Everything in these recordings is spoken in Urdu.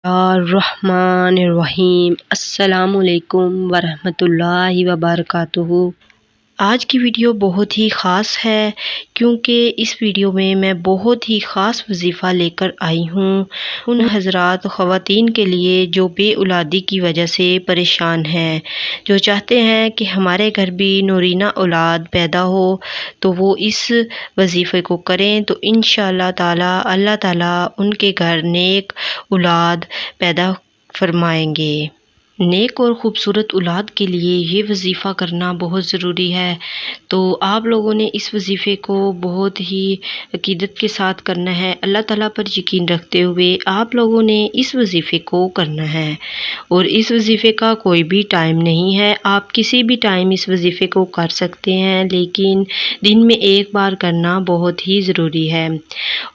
الرحمن الرحیم۔ السلام علیکم ورحمۃ اللہ وبرکاتہ۔ آج کی ویڈیو بہت ہی خاص ہے کیونکہ اس ویڈیو میں بہت ہی خاص وظیفہ لے کر آئی ہوں ان حضرات خواتین کے لیے جو بے اولادی کی وجہ سے پریشان ہیں، جو چاہتے ہیں کہ ہمارے گھر بھی نورینہ اولاد پیدا ہو، تو وہ اس وظیفے کو کریں تو انشاءاللہ تعالی اللہ تعالی ان کے گھر نیک اولاد پیدا فرمائیں گے۔ نیک اور خوبصورت اولاد کے لیے یہ وظیفہ کرنا بہت ضروری ہے، تو آپ لوگوں نے اس وظیفے کو بہت ہی عقیدت کے ساتھ کرنا ہے، اللہ تعالیٰ پر یقین رکھتے ہوئے آپ لوگوں نے اس وظیفے کو کرنا ہے۔ اور اس وظیفے کا کوئی بھی ٹائم نہیں ہے، آپ کسی بھی ٹائم اس وظیفے کو کر سکتے ہیں، لیکن دن میں ایک بار کرنا بہت ہی ضروری ہے۔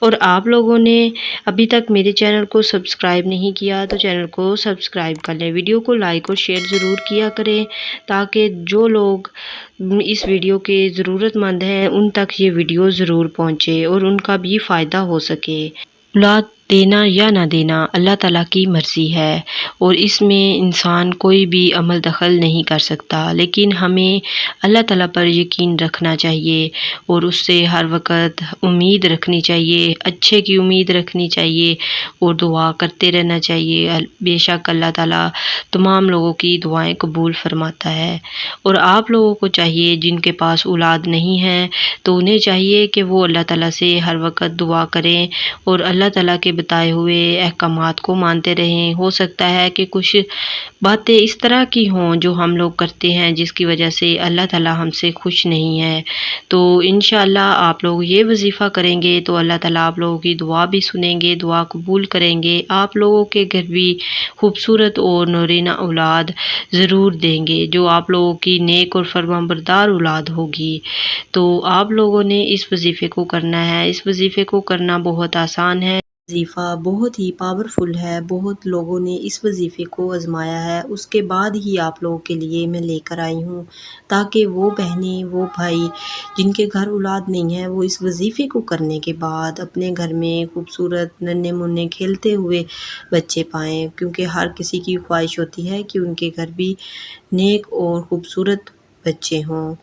اور آپ لوگوں نے ابھی تک میرے چینل کو سبسکرائب نہیں کیا تو چینل کو سبسکرائب کر لیں، ویڈیو کو لائک اور شیئر ضرور کیا کریں تاکہ جو لوگ اس ویڈیو کے ضرورت مند ہیں ان تک یہ ویڈیو ضرور پہنچے اور ان کا بھی فائدہ ہو سکے۔ اولاد دینا یا نہ دینا اللہ تعالیٰ کی مرضی ہے اور اس میں انسان کوئی بھی عمل دخل نہیں کر سکتا، لیکن ہمیں اللہ تعالیٰ پر یقین رکھنا چاہیے اور اس سے ہر وقت امید رکھنی چاہیے، اچھے کی امید رکھنی چاہیے اور دعا کرتے رہنا چاہیے۔ بے شک اللہ تعالیٰ تمام لوگوں کی دعائیں قبول فرماتا ہے۔ اور آپ لوگوں کو چاہیے جن کے پاس اولاد نہیں ہے تو انہیں چاہیے کہ وہ اللہ تعالیٰ سے ہر وقت دعا کریں اور اللہ تعالیٰ کے بتائے ہوئے احکامات کو مانتے رہیں۔ ہو سکتا ہے کہ کچھ باتیں اس طرح کی ہوں جو ہم لوگ کرتے ہیں جس کی وجہ سے اللہ تعالیٰ ہم سے خوش نہیں ہے، تو انشاءاللہ آپ لوگ یہ وظیفہ کریں گے تو اللہ تعالیٰ آپ لوگوں کی دعا بھی سنیں گے، دعا قبول کریں گے، آپ لوگوں کے گھر بھی خوبصورت اور نورینہ اولاد ضرور دیں گے جو آپ لوگوں کی نیک اور فرمانبردار اولاد ہوگی۔ تو آپ لوگوں نے اس وظیفے کو کرنا ہے، اس وظیفے کو کرنا بہت آسان ہے، وظیفہ بہت ہی پاورفل ہے، بہت لوگوں نے اس وظیفے کو آزمایا ہے، اس کے بعد ہی آپ لوگوں کے لیے میں لے کر آئی ہوں تاکہ وہ بہنیں وہ بھائی جن کے گھر اولاد نہیں ہے وہ اس وظیفے کو کرنے کے بعد اپنے گھر میں خوبصورت ننھے منھے کھیلتے ہوئے بچے پائیں، کیونکہ ہر کسی کی خواہش ہوتی ہے کہ ان کے گھر بھی نیک اور خوبصورت بچے ہوں۔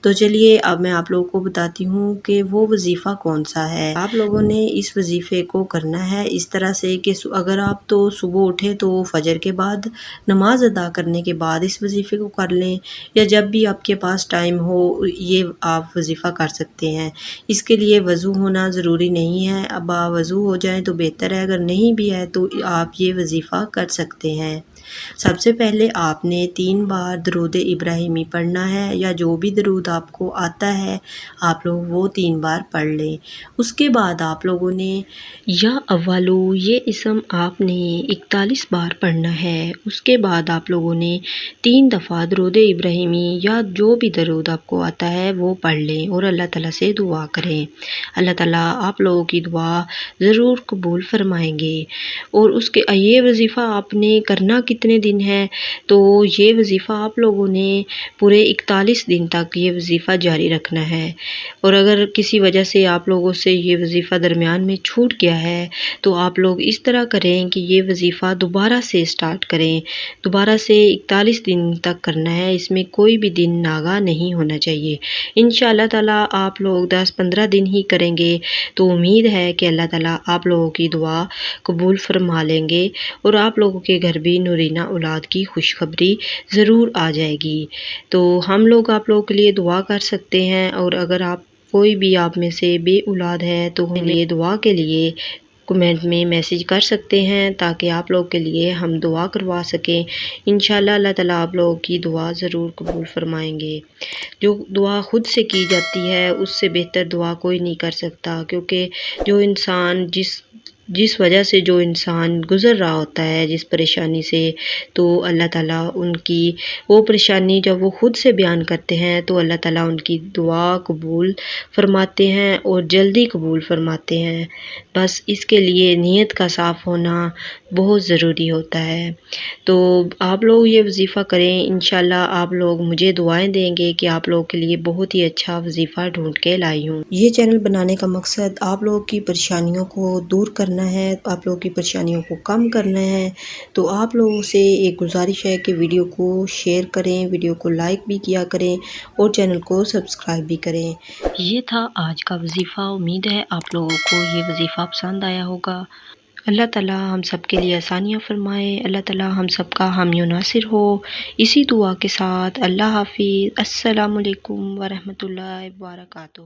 تو چلیے اب میں آپ لوگوں کو بتاتی ہوں کہ وہ وظیفہ کون سا ہے۔ آپ لوگوں نے اس وظیفے کو کرنا ہے اس طرح سے کہ اگر آپ تو صبح اٹھے تو فجر کے بعد نماز ادا کرنے کے بعد اس وظیفے کو کر لیں، یا جب بھی آپ کے پاس ٹائم ہو یہ آپ وظیفہ کر سکتے ہیں۔ اس کے لیے وضو ہونا ضروری نہیں ہے، اب وضو ہو جائیں تو بہتر ہے، اگر نہیں بھی ہے تو آپ یہ وظیفہ کر سکتے ہیں۔ سب سے پہلے آپ نے 3 بار درود ابراہیمی پڑھنا ہے، یا جو بھی درود آپ کو آتا ہے آپ لوگ وہ 3 بار پڑھ لیں۔ اس کے بعد آپ لوگوں نے یا اولو یہ اسم آپ نے 41 بار پڑھنا ہے۔ اس کے بعد آپ لوگوں نے 3 دفعہ درود ابراہیمی یا جو بھی درود آپ کو آتا ہے وہ پڑھ لیں اور اللہ تعالیٰ سے دعا کریں، اللہ تعالیٰ آپ لوگوں کی دعا ضرور قبول فرمائیں گے۔ اور اس کے یہ وظیفہ آپ نے کرنا کتنے دن ہے، تو یہ وظیفہ آپ لوگوں نے پورے 41 دن تک یہ وظیفہ جاری رکھنا ہے۔ اور اگر کسی وجہ سے آپ لوگوں سے یہ وظیفہ درمیان میں چھوٹ گیا ہے تو آپ لوگ اس طرح کریں کہ یہ وظیفہ دوبارہ سے سٹارٹ کریں، دوبارہ سے 41 دن تک کرنا ہے، اس میں کوئی بھی دن ناغہ نہیں ہونا چاہیے۔ انشاءاللہ تعالیٰ آپ لوگ 10-15 دن ہی کریں گے تو امید ہے کہ اللہ تعالیٰ آپ لوگوں کی دعا قبول فرما لیں گے اور آپ لوگوں کے گھر بھی نورینہ اولاد کی خوشخبری ضرور آ جائے گی۔ تو ہم لوگ آپ لوگوں کے لیے دعا کر سکتے ہیں، اور اگر کوئی بھی آپ میں سے بے اولاد ہے تو ہمیں دعا کے لیے کمنٹ میں میسج کر سکتے ہیں تاکہ آپ لوگ کے لیے ہم دعا کروا سکیں۔ انشاءاللہ اللہ تعالیٰ آپ لوگوں کی دعا ضرور قبول فرمائیں گے۔ جو دعا خود سے کی جاتی ہے اس سے بہتر دعا کوئی نہیں کر سکتا، کیونکہ جو انسان جس وجہ سے جو انسان گزر رہا ہوتا ہے جس پریشانی سے، تو اللہ تعالیٰ ان کی وہ پریشانی جب وہ خود سے بیان کرتے ہیں تو اللہ تعالیٰ ان کی دعا قبول فرماتے ہیں اور جلدی قبول فرماتے ہیں۔ بس اس کے لیے نیت کا صاف ہونا بہت ضروری ہوتا ہے۔ تو آپ لوگ یہ وظیفہ کریں، انشاءاللہ آپ لوگ مجھے دعائیں دیں گے کہ آپ لوگوں کے لیے بہت ہی اچھا وظیفہ ڈھونڈ کے لائی ہوں۔ یہ چینل بنانے کا مقصد آپ لوگوں کی پریشانیوں کو دور کرنا کرنا ہے، آپ لوگوں کی پریشانیوں کو کم کرنا ہے۔ تو آپ لوگوں سے ایک گزارش ہے کہ ویڈیو کو شیئر کریں، ویڈیو کو لائک بھی کیا کریں اور چینل کو سبسکرائب بھی کریں۔ یہ تھا آج کا وظیفہ۔ امید ہے آپ لوگوں کو یہ وظیفہ پسند آیا ہوگا۔ اللہ تعالیٰ ہم سب کے لیے آسانیاں فرمائے، اللہ تعالیٰ ہم سب کا حامی و ناصر ہو۔ اسی دعا کے ساتھ اللہ حافظ۔ السلام علیکم ورحمۃ اللہ وبرکاتہ۔